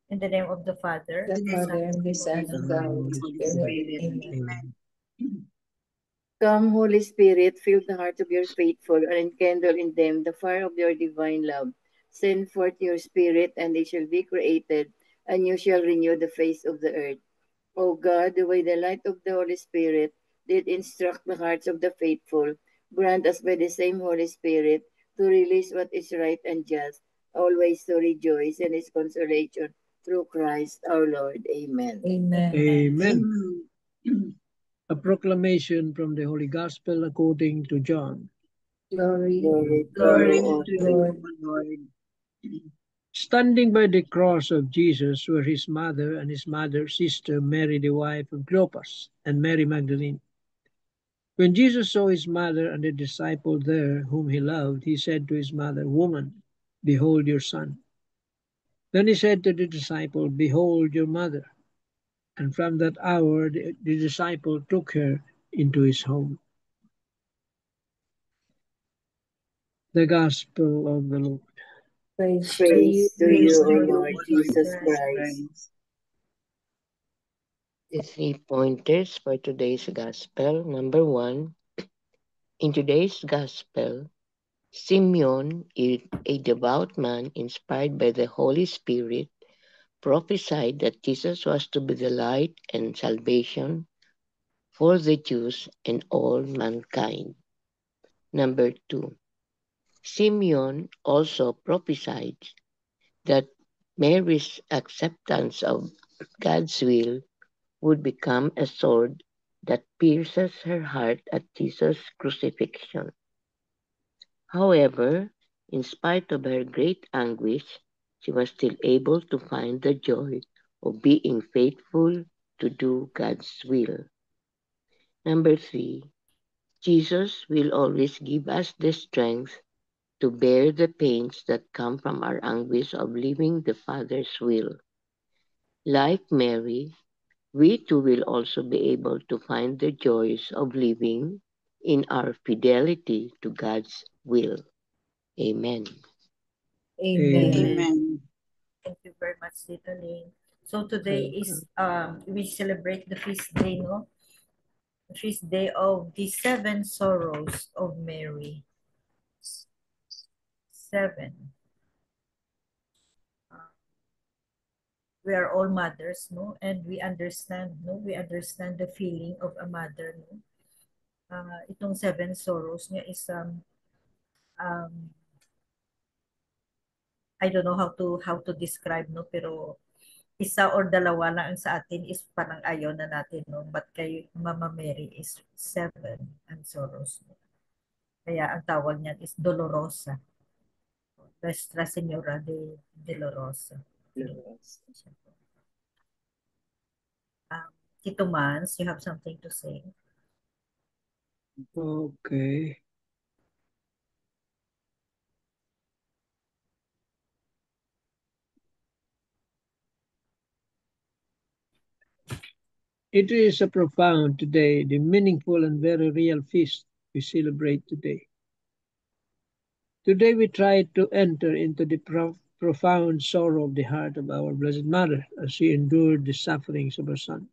In the name of the Father, the Father, and the Son, and the Holy Spirit. Amen. Come, Holy Spirit, fill the hearts of your faithful, and enkindle in them the fire of your divine love. Send forth your Spirit, and they shall be created, and you shall renew the face of the earth. O God, the way the light of the Holy Spirit did instruct the hearts of the faithful, grant us by the same Holy Spirit to release what is right and just, always to rejoice in his consolation through Christ our Lord. Amen. Amen. Amen. A proclamation from the Holy Gospel according to John. Glory, Glory to to you, Lord. Standing by the cross of Jesus were his mother and his mother's sister, Mary, the wife of Clopas, and Mary Magdalene. When Jesus saw his mother and the disciple there whom he loved, he said to his mother, "Woman, behold your son." Then he said to the disciple, "Behold your mother." And from that hour the disciple took her into his home. The Gospel of the Lord. praise to you, praise to Praise you, to O you, Lord Lord Jesus Jesus Christ. Christ. The 3 pointers for today's Gospel. Number 1, in today's Gospel, Simeon, a devout man inspired by the Holy Spirit, prophesied that Jesus was to be the light and salvation for the Jews and all mankind. Number 2, Simeon also prophesied that Mary's acceptance of God's will would become a sword that pierces her heart at Jesus' crucifixion. However, in spite of her great anguish, she was still able to find the joy of being faithful to do God's will. Number 3, Jesus will always give us the strength to bear the pains that come from our anguish of living the Father's will. Like Mary, we too will also be able to find the joys of living in our fidelity to God's will. Amen. Amen. Amen. Thank you very much, Tita Ling. So today Okay. is we celebrate the feast day, no? The feast day of the seven sorrows of Mary. Seven. Uh, we are all mothers, no? And we understand, no? We understand the feeling of a mother, no? Itong seven sorrows niya is um I don't know how to describe, no, pero isa or dalawa lang ang sa atin is parang ayaw na natin, no, but kay Mama Mary is seven ang sorrows, no? Kaya ang tawag niyan is Dolorosa, Nuestra Señora de Dolorosa. um, Tito Mans, you have something to say? Okay. It is a profound today, the meaningful and very real feast we celebrate today. Today we try to enter into the profound sorrow of the heart of our Blessed Mother as she endured the sufferings of her Son.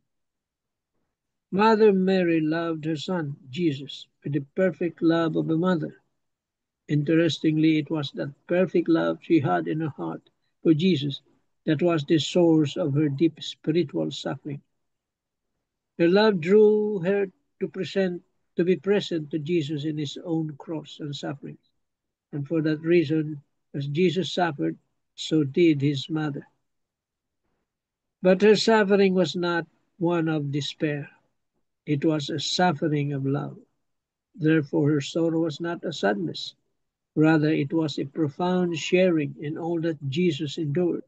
Mother Mary loved her Son, Jesus, with the perfect love of a mother. Interestingly, it was that perfect love she had in her heart for Jesus that was the source of her deep spiritual suffering. Her love drew her to be present to Jesus in his own cross and sufferings. And for that reason, as Jesus suffered, so did his mother. But her suffering was not one of despair. It was a suffering of love. Therefore, her sorrow was not a sadness. Rather, it was a profound sharing in all that Jesus endured.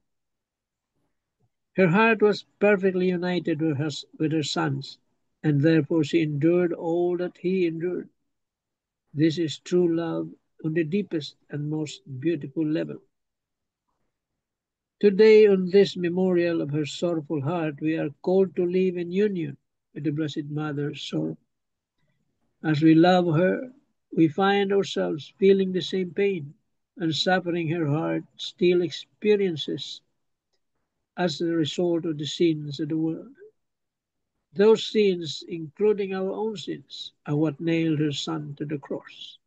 Her heart was perfectly united with her son's, and therefore she endured all that he endured. This is true love on the deepest and most beautiful level. Today, on this memorial of her sorrowful heart, we are called to live in union with the Blessed Mother's sorrow. As we love her, we find ourselves feeling the same pain and suffering her heart still experiences. as a result of the sins of the world. Those sins, including our own sins, are what nailed her Son to the cross.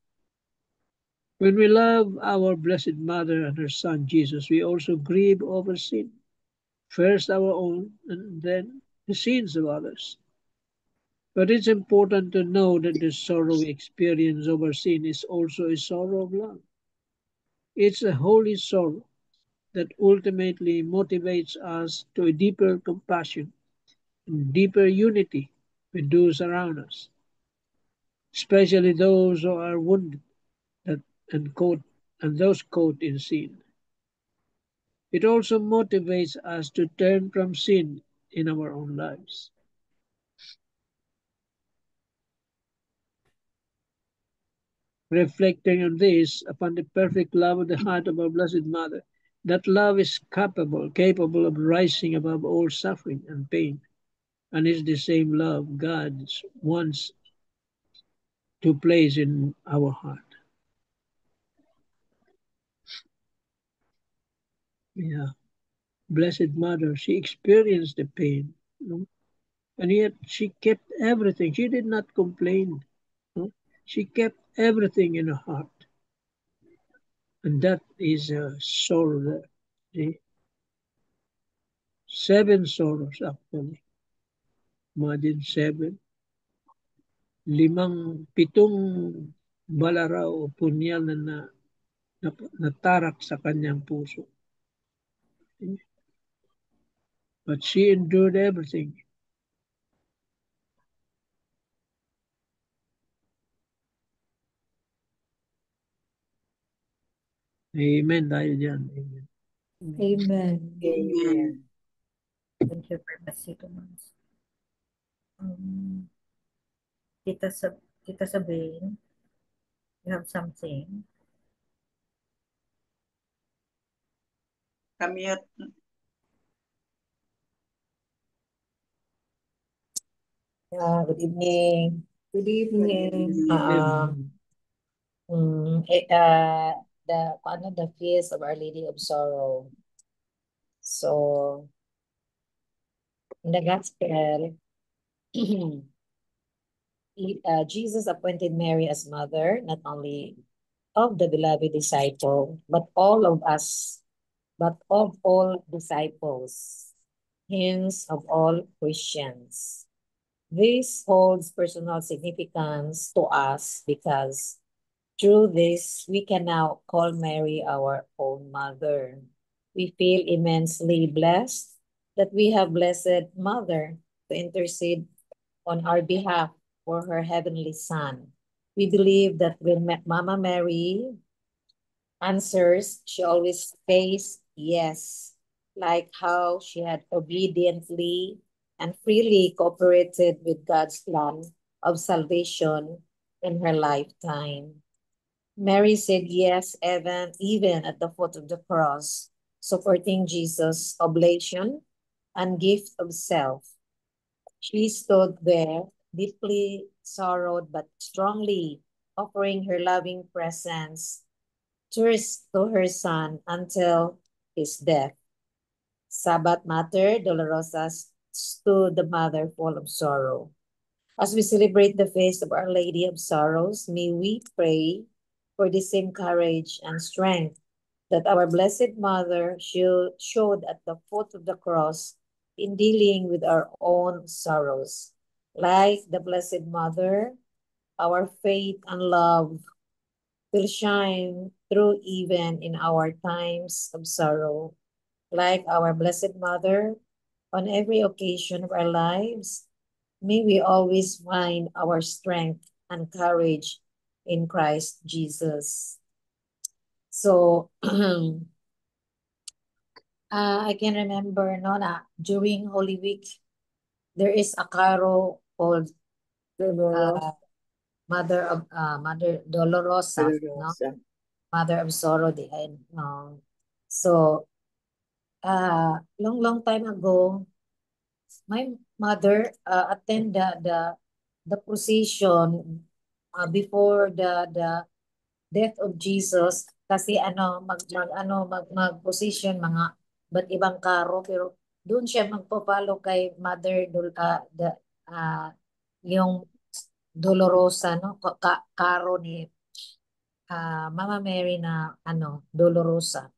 When we love our Blessed Mother and her Son Jesus, we also grieve over sin. First our own, and then the sins of others. But it's important to know that the sorrow we experience over sin is also a sorrow of love. It's a holy sorrow that ultimately motivates us to a deeper compassion and deeper unity with those around us, especially those who are wounded that, and those caught in sin. It also motivates us to turn from sin in our own lives. Reflecting on this, upon the perfect love of the heart of our Blessed Mother, that love is capable of rising above all suffering and pain, and is the same love God wants to place in our heart. Yeah, Blessed Mother, she experienced the pain, and yet she kept everything. She did not complain. She kept everything in her heart. And that is a sorrow there. See? 7 sorrows actually. Imagine 7. 7 balaraw o punyal na natarak sa kanyang puso. But she endured everything. Amen tayo dyan. Amen. Amen. Amen. Thank you very much, Tito Mons. Tita, Tita Sabine, you have something? Kamiyot. Good evening. Good evening. The feast of Our Lady of Sorrow. So, in the gospel, Jesus appointed Mary as mother, not only of the beloved disciple, but of all disciples, hence of all Christians. This holds personal significance to us because through this, we can now call Mary our own mother. We feel immensely blessed that we have Blessed Mother to intercede on our behalf for her heavenly Son. We believe that when Mama Mary answers, she always says yes, like how she had obediently and freely cooperated with God's plan of salvation in her lifetime. Mary said yes, even at the foot of the cross, supporting Jesus' oblation and gift of self. She stood there, deeply sorrowed but strongly offering her loving presence to her Son until his death. Sabbath Mater Dolorosa stood the mother full of sorrow. As we celebrate the feast of Our Lady of Sorrows, may we pray for the same courage and strength that our Blessed Mother showed at the foot of the cross in dealing with our own sorrows. Like the Blessed Mother, our faith and love will shine through even in our times of sorrow. Like our Blessed Mother, on every occasion of our lives, may we always find our strength and courage in Christ Jesus. So, I can remember during Holy Week, there is a carol called Mother Dolorosa, no? Mother of Sorrow. So, long time ago, my mother attend the procession before the death of Jesus kasi mag-position mga but ibang karo, pero doon siya magpo-follow kay Mother yung Dolorosa, no? Karo ni Mama Mary na Dolorosa,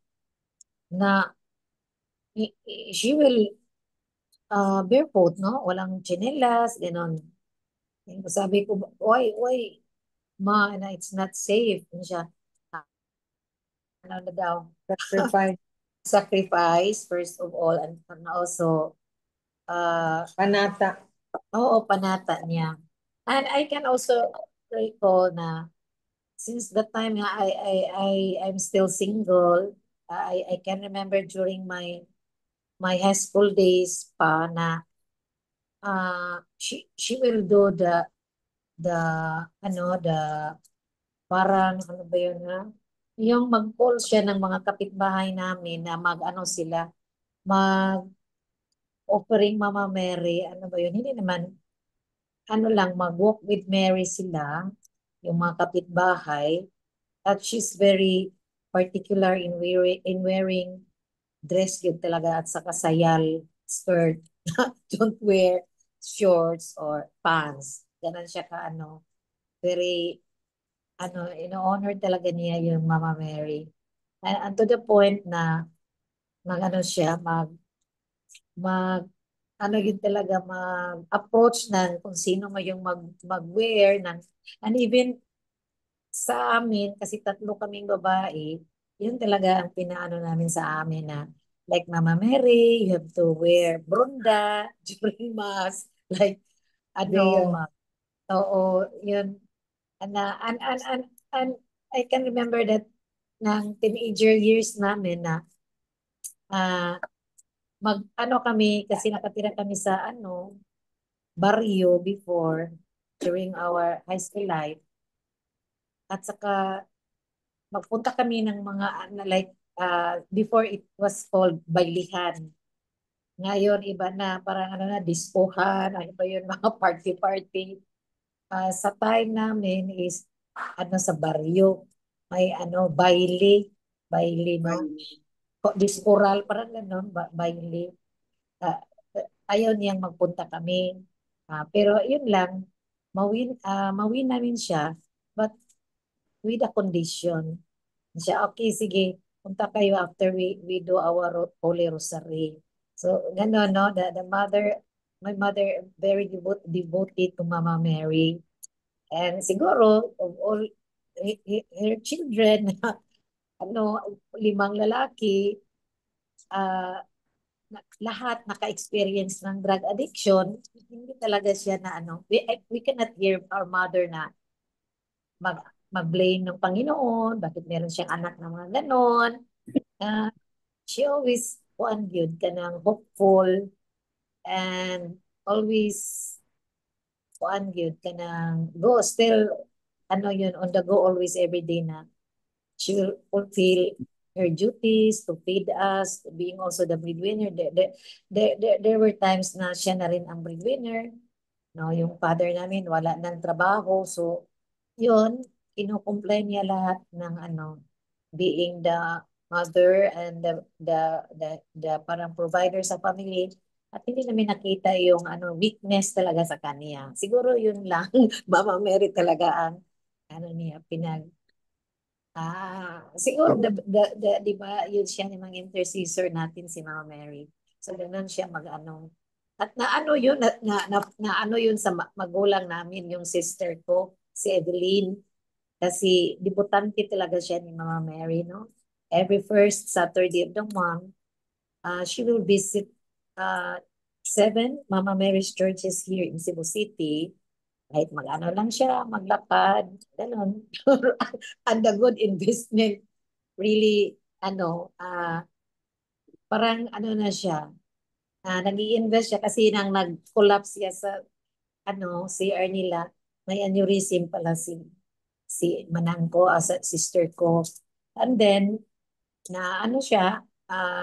na she will barefoot, no? Walang tsinelas, gano'n. Sabi ko, why, ma, na it's not safe. Ano siya, ano na daw, sacrifice, first of all, and also, Panata. oo, panata niya. And I can also recall na, since that time nga, I'm still single, I can remember during my high school days pa na she will do the the parang ano ba yun na yung mag-call siya ng mga kapitbahay namin na mag-ano sila mag offering Mama Mary, ano ba yun, hindi naman ano lang, mag-walk with Mary sila, yung mga kapitbahay, at she's very particular in wearing dress yun talaga, at saka sayal skirt. Don't wear shorts or pants. Ganun siya ka very ino-honor talaga niya yung Mama Mary. And to the point na siya, mag yun talaga, mag-approach ng kung sino man yung mag-wear ng, and even sa amin, kasi tatlo kaming babae, yun talaga ang pinaano namin sa amin na, like Mama Mary, you have to wear brunda during mass, like, Veil. oo, yun, and I can remember that ng teenager years namin na, kami, kasi nakatira kami sa barrio before, during our high school life, at saka magpunta kami ng mga like before it was called Bailihan. Ngayon iba na, parang discohan, ano ba yun, mga party-party. Sa time namin is sa baryo, may baile no, diskoral, parang gano'n, baile. Ayaw niyang magpunta kami. Pero yun lang, mawin namin siya, but with a condition. Siya, okay, sige, punta kayo after we do our Holy Rosary. So, gano'n, no? My mother, very devoted to Mama Mary. And siguro, of all her children, 5 lalaki, lahat naka-experience ng drug addiction, hindi talaga siya na we cannot hear our mother na mag-blame ng Panginoon, bakit meron siyang anak na mga ganon. She always good ka ng hopeful, and always good ka ng go, still yun, on the go always every day na she will fulfill her duties to feed us, being also the breadwinner. There were times na siya na rin ang breadwinner. No, yung father namin wala ng trabaho. So, yun, kinukumply niya lahat ng being the mother and the parang provider sa family. At hindi namin nakita yung weakness talaga sa kanya. Siguro yun lang, Mama Mary talaga ang niya, siguro, di ba, yun siya yung mga intercessor natin, si Mama Mary. So, ganun siya at yun, yun sa magulang namin, yung sister ko, si Evelyn. Kasi, debutante talaga siya ni Mama Mary, no? Every first Saturday of the month, she will visit 7 Mama Mary's churches here in Cebu City. Kahit lang siya, maglakad, ganun. And the good investment, really, parang na siya, nag-i-invest siya kasi nang nag-collapse siya sa, CR nila, may aneurysm pala si manang ko, as a sister ko. And then, na siya,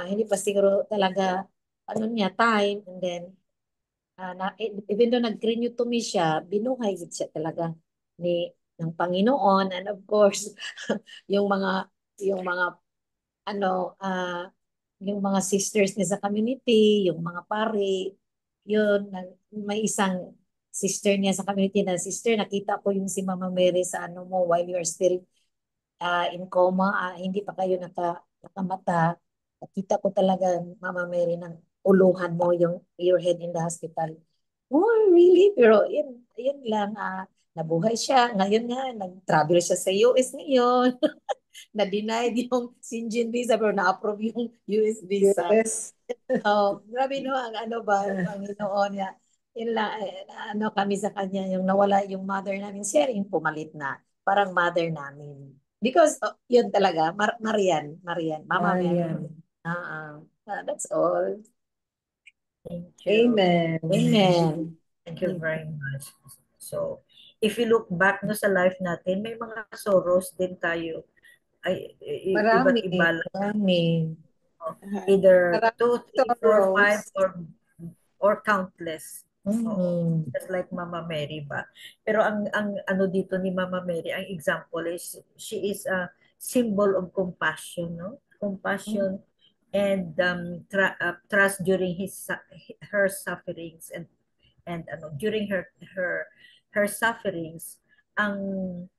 hindi pa siguro talaga, niya, time, and then, even though nag-craniotomy siya, binuhay siya talaga ng Panginoon, and of course, yung mga ano, yung mga sisters niya sa community, yung mga pare, yun, may isang sister niya sa community na, sister, nakita ko yung si Mama Mary sa ano mo while you are still in coma, hindi pa kayo nakamata. Nakita ko talaga, Mama Mary, ng uluhan mo yung your head in the hospital. Oh, really? Pero yun lang, nabuhay siya. Ngayon nga, nag-travel siya sa US ngayon. Na-denied yung Schengen visa pero na-approve yung US visa. Yes. Oh, grabe no, ang ano ba, ang Panginoon niya. Yun lang, ano kami sa kanya, yung nawala yung mother namin, siya rin pumalit na. Parang mother namin. Because, yun talaga, Marian, Mama Mary. Marian. That's all. Thank you. Amen. Amen. Thank you very much. So, if you look back no sa life natin, may mga sorrows din tayo. Ay, Marami. iba't iba lang. Marami. Either Marami 2, 3, 4, 5, sorrows. or countless. Oo. Mm. Just like Mama Mary ba. Pero ang ano dito ni Mama Mary, ang example is she is a symbol of compassion, no? Compassion and trust during her sufferings and ano during her sufferings, ang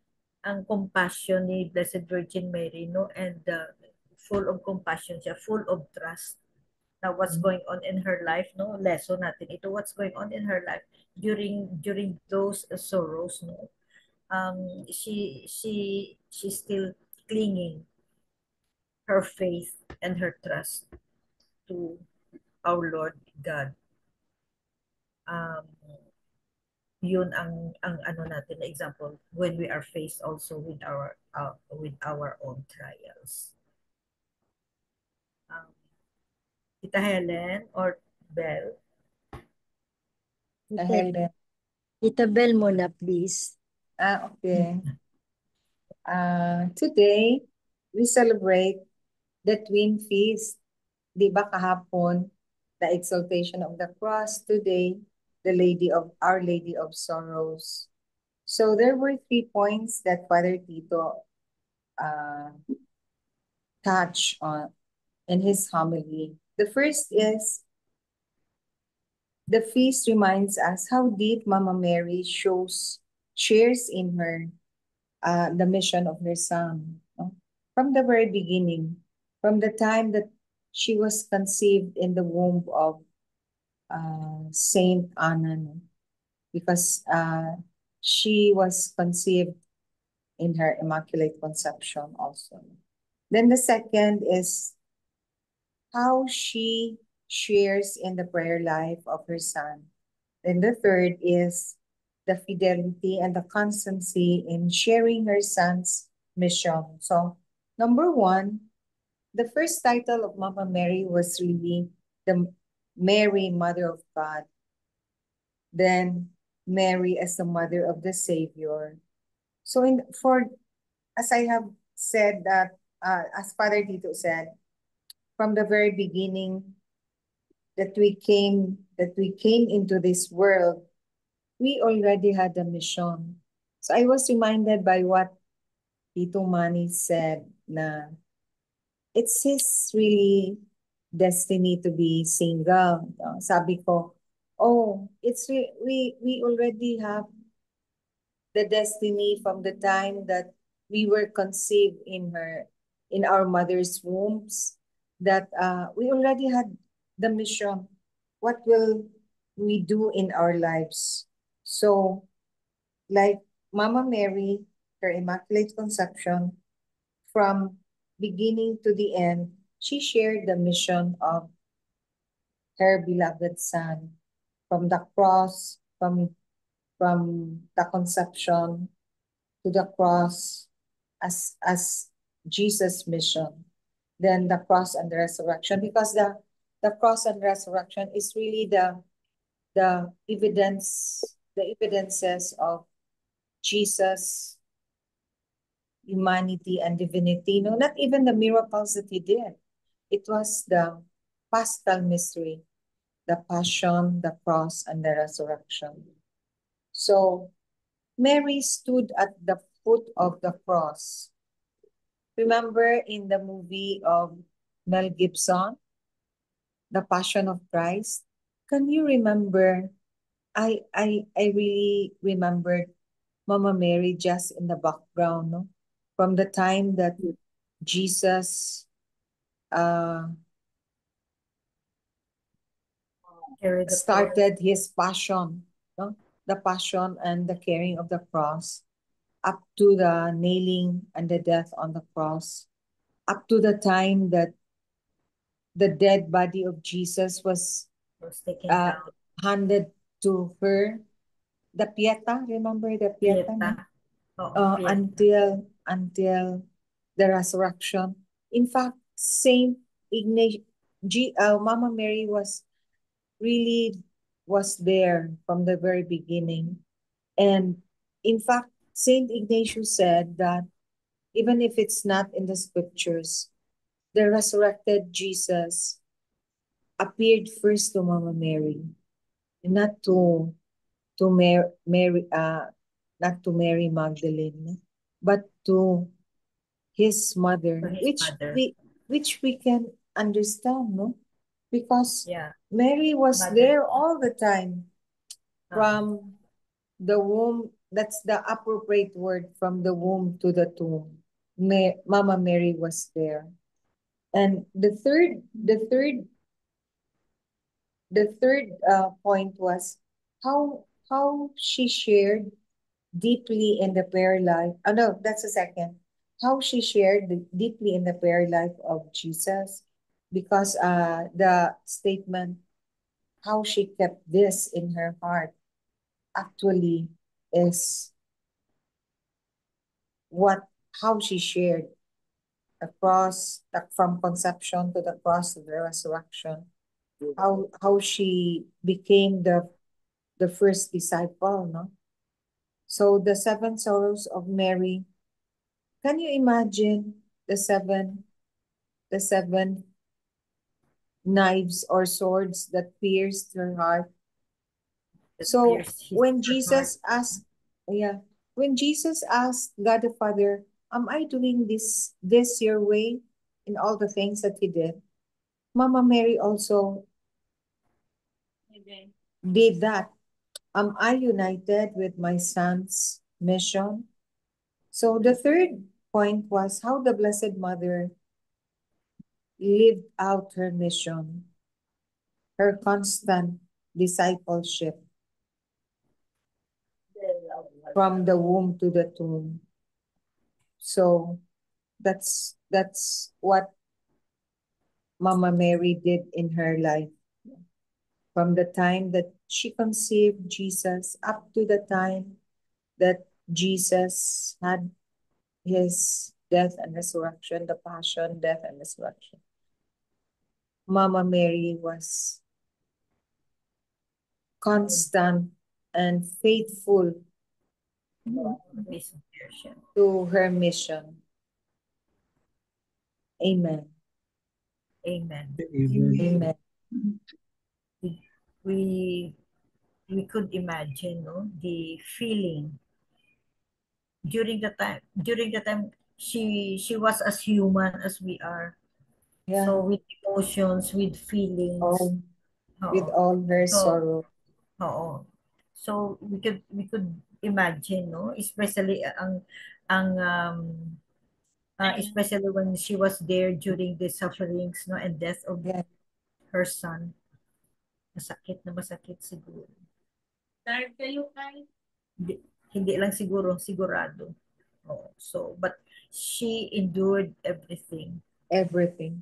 compassion ni Blessed Virgin Mary, no, and full of compassion siya, full of trust na what's going on in her life, no, lesson natin ito, what's going on in her life during those sorrows, no. She's still clinging her faith and her trust to our Lord God. Yun ang ano natin na example when we are faced also with our own trials. Tita Helen or Belle? Helen. Tita Belle muna, please. Okay. Today, we celebrate the Twin Feast. Di ba kahapon, the exaltation of the cross. Today, Our Lady of Sorrows. So there were 3 points that Father Tito touched on in his homily. The first is, the feast reminds us how deep Mama Mary shares in her the mission of her son. No? From the very beginning, from the time that she was conceived in the womb of Saint Anna, no? Because she was conceived in her Immaculate Conception also. Then the second is how she shares in the prayer life of her son. Then the third is the fidelity and the constancy in sharing her son's mission. So, number 1, the first title of Mama Mary was really the Mary, Mother of God. Then Mary as the Mother of the Savior. So, as I have said that, as Father Tito said, from the very beginning that we came into this world, we already had a mission. So I was reminded by what Tito Manny said na it's his really destiny to be single. Sabi ko, we already have the destiny from the time that we were conceived in our mother's wombs, that we already had the mission. What will we do in our lives? So, like Mama Mary, her Immaculate Conception, from beginning to the end, she shared the mission of her beloved son, from the cross, from the conception to the cross as Jesus' mission. Then the cross and the resurrection, because the cross and resurrection is really the evidences of Jesus' humanity and divinity. No, not even the miracles that he did. It was the Paschal mystery, the passion, the cross, and the resurrection. So Mary stood at the foot of the cross. Remember in the movie of Mel Gibson, the Passion of Christ, can you remember? I really remembered Mama Mary just in the background, no? From the time that Jesus uh, started his passion, no? The passion and the carrying of the cross, up to the nailing and the death on the cross, up to the time that the dead body of Jesus was taken down. handed to her. The Pieta, remember the Pieta? Pieta. Until the resurrection. In fact, Saint Ignatius, Mama Mary was there from the very beginning. And in fact, Saint Ignatius said that even if it's not in the scriptures, the resurrected Jesus appeared first to Mama Mary, not to not to Mary Magdalene, but to his mother, which we can understand, no? Because Mary was there all the time from the womb. That's the appropriate word, from the womb to the tomb. Mama Mary was there. And the third point was how she shared deeply in the prayer life. Oh no, that's the second. How she shared deeply in the prayer life of Jesus, because the statement, how she kept this in her heart, actually is how she shared across from conception to the cross to the resurrection. How she became the first disciple, no? So the 7 sorrows of Mary. Can you imagine the seven knives or swords that pierced her heart? So when Jesus asked God the Father, am I doing this your way in all the things that he did? Mama Mary also did that. Am I united with my son's mission? So the third point was how the Blessed Mother lived out her mission, her constant discipleship from the womb to the tomb. So that's what Mama Mary did in her life. From the time that she conceived Jesus up to the time that Jesus had his death and resurrection, the passion, death, and resurrection. Mama Mary was constant and faithful to her mission. Amen. Amen. Amen. We could imagine, no, the feeling during the time she was as human as we are. Yeah. So with emotions, with feelings, with all her sorrow. So we could imagine, no, especially especially when she was there during the sufferings, no, and death of her son. Masakit siguro. Hindi lang sigurado. So, but she endured everything. Everything.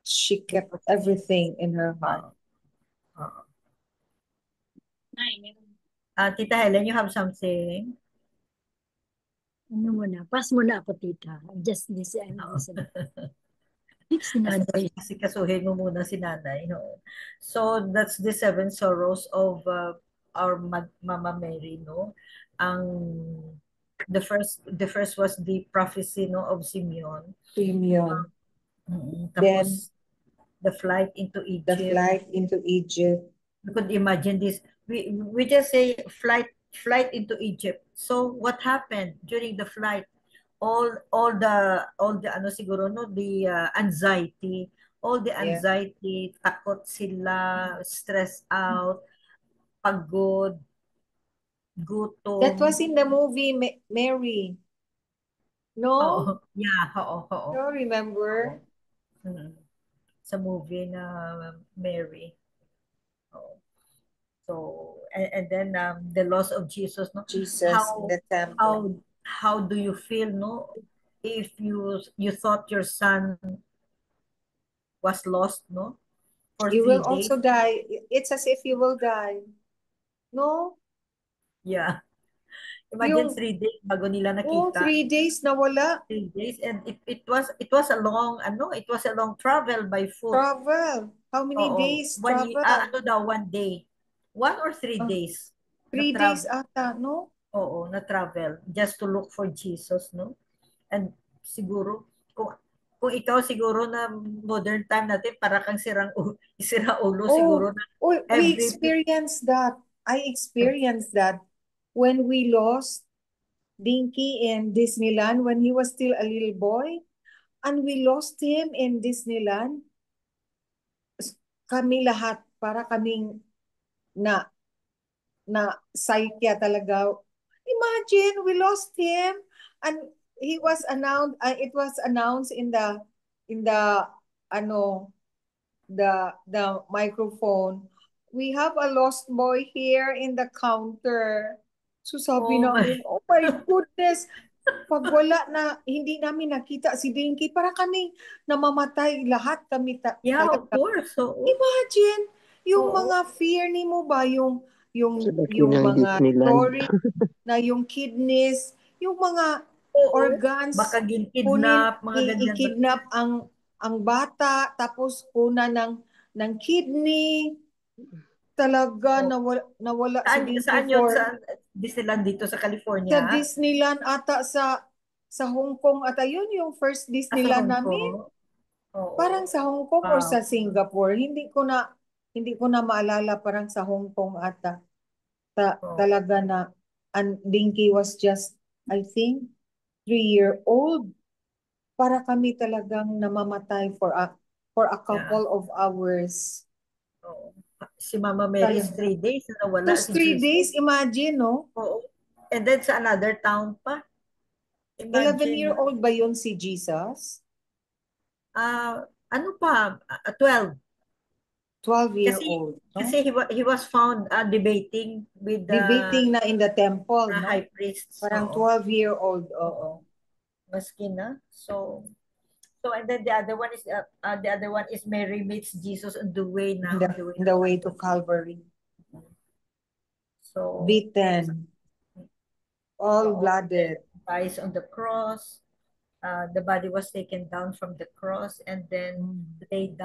She kept everything in her heart. Tita Helen, you have something? Ano muna? Pass muna ako, tita. Just listen. Si nanay. Kasuhin mo muna si nanay. No? So, that's the 7 sorrows of our Mama Mary, no? The first was the prophecy, no, of Simeon. Tapos, the flight into Egypt. You could imagine this. We just say flight into Egypt. So what happened during the flight? all the ano siguro no, the anxiety, all the Yeah. anxiety, takot sila, stressed out, pagod, That was gutom. in the movie Mary. No? Oo, yeah, oo. No, remember? Mm. Sa movie na Mary. Oo. So, and then the loss of Jesus, no? Jesus in the temple. How do you feel, no? If you thought your son was lost, no? For You 3 will days. also die. It's as if you will die. No? Yeah. Imagine Yung, 3 days bago nila oh, nakita. 3 days na wala. 3 days, and it was a long travel by foot. Travel. How many Oo. days travel? Ano daw, 1 day. 1 or 3 days. 3 days ata, no? Oo, na travel just to look for Jesus, no? And siguro kung ikaw siguro na modern time natin para kang sira ulo siguro na we every experienced that. I experienced that when we lost Dinky in Disneyland when he was still a little boy. And we lost him in Disneyland. Kami lahat, para kaming na psyche talaga. Imagine, we lost him and he was announced, it was announced in the ano, the microphone. We have a lost boy here in the counter. So sabi namin, oh my goodness, pag wala na, hindi namin nakita si Dinky, para kami namamatay lahat kami. Yeah, of course. So, imagine, yung Oo. mga fear ni mo ba, yung ng mga Disneyland. story na yung kidneys, yung mga organs, baka gin-kidnap, mga ganyan. i-kidnap ang bata, tapos kuna ng kidney, talaga nawala si Dinky Saan yun? Sa Disneyland dito sa California? Sa Disneyland ata sa Hong Kong ata yun yung first Disneyland namin. Oo. Parang sa Hong Kong or sa Singapore, hindi ko na maalala, parang sa Hong Kong ata. Talaga na and Dinky was just I think 3-year-old. Para kami talagang namamatay for a couple of hours. Oo. Si Mama Mary is 3 days na nawala Those si 3 Jesus. days, imagine, no? Oo. And then sa another town pa. Imagine. 11-year-old ba yun si Jesus? Ano pa? 12. 12-year-old. Kasi he was found debating with the debating na in the temple, no? high priests. Parang Oo. 12-year-old, oo. Maski na. So and then the other one is Mary meets Jesus on the way na. In the way to Calvary. So beaten, all blooded. Dies on the cross. The body was taken down from the cross and then laid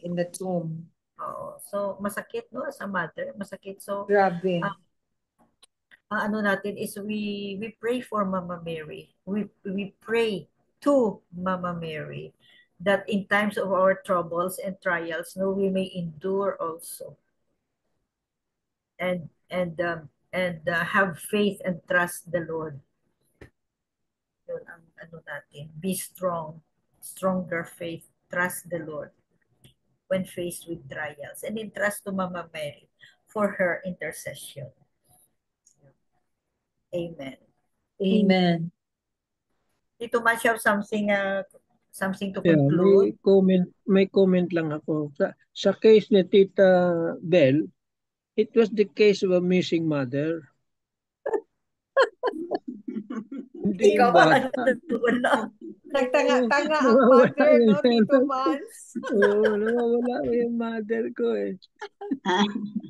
in the tomb. So masakit, no, as a mother, masakit. So grabe. Ano natin is we pray for Mama Mary. We pray to Mama Mary that in times of our troubles and trials, no, we may endure also. And have faith and trust the Lord. Yun ang ano natin. Be strong. Stronger faith. Trust the Lord when faced with trials. And entrust to Mama Mary for her intercession. Amen. Amen. Tito Mash, have something to conclude? May comment lang ako. Sa case ni Tita Bell, it was the case of a missing mother. Hindi Ikaw ba? wala. Nagtanga-tanga ang mother, no, Tito Mans? Oo, nawawala yung mother ko eh.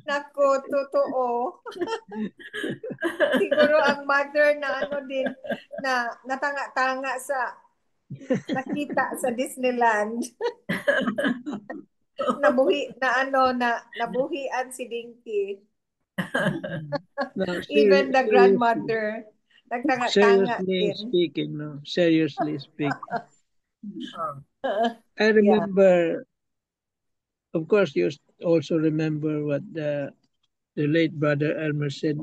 Nako, totoo. Siguro ang mother na din, na natanga-tanga sa nakita sa Disneyland. Nabuhian si Dinky. No, Even the grandmother, nagtanga-tanga din. Seriously speaking. I remember, of course, you also remember what the late Brother Elmer said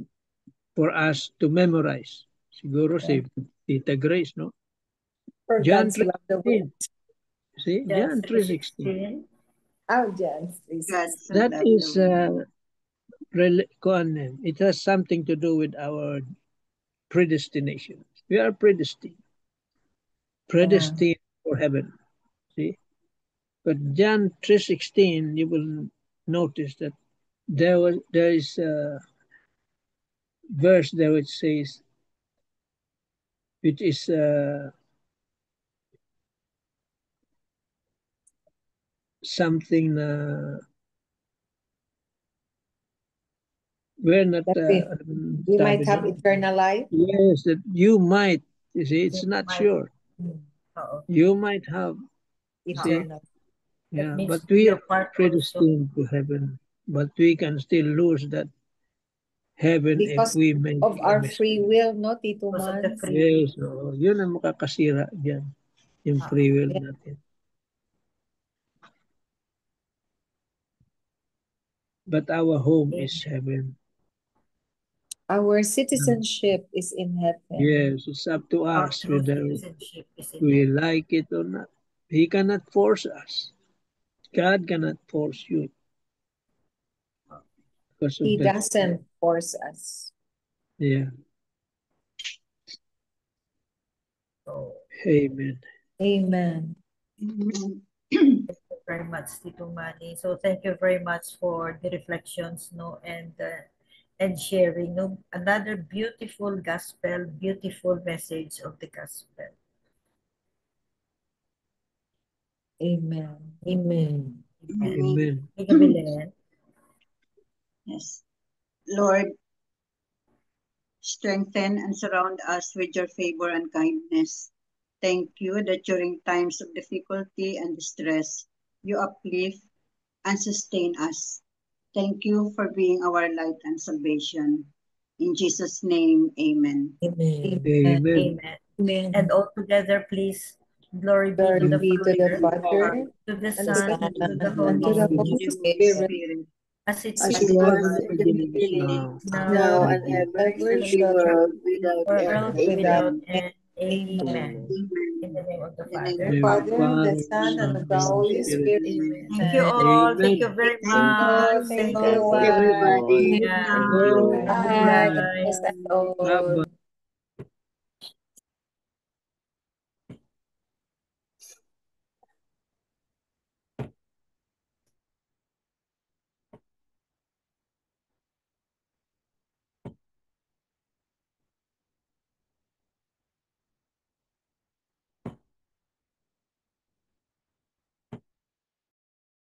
for us to memorize. Siguro si Tita Grace, no? For John God so loved the world. 3:16. See, John 3:16. Oh, John 3:16. That is it has something to do with our predestination. We are predestined for heaven. See, but John 3:16, you will notice that there is a verse there which says, which is something we're not. We might have eternal life. Yes, that you might. You see, it's not sure. You might have. Eternal. Yeah, means but we your are part predestined to heaven. But we can still lose that heaven Because if we make of a our mistake. free will, no, Tito Because of the Man? free Yes, so yun ang makakasira dyan. Yung free will natin. But our home is heaven. Our citizenship is in heaven. Yes, it's up to Our us true whether citizenship is in we heaven. like it or not. He cannot force us. God cannot force you. He doesn't force us. Yeah. So, Amen. Amen. thank you very much, Tito Manny. So thank you very much for the reflections, no, and sharing, no, another beautiful gospel, beautiful message of the gospel. Amen. Amen. Amen. Yes. Lord, strengthen and surround us with your favor and kindness. Thank you that during times of difficulty and distress, you uplift and sustain us. Thank you for being our light and salvation. In Jesus' name, amen. Amen. Amen. Amen. And all together, please, glory be to the Father, to the Son, and to the Holy Spirit, as it As is it was in in the the beginning, beginning, now and ever shall be, world without world end. without Amen. end. Amen. Amen. In the name of the In the name Father, of the Father, the Son, Son, and of the Holy Spirit. Thank you all. Thank you Amen. very Thank you. much. Thank Thank you, you. everyone. Everybody. Yeah. Thank you. Bye. God Bye. bless us all. Bye-bye.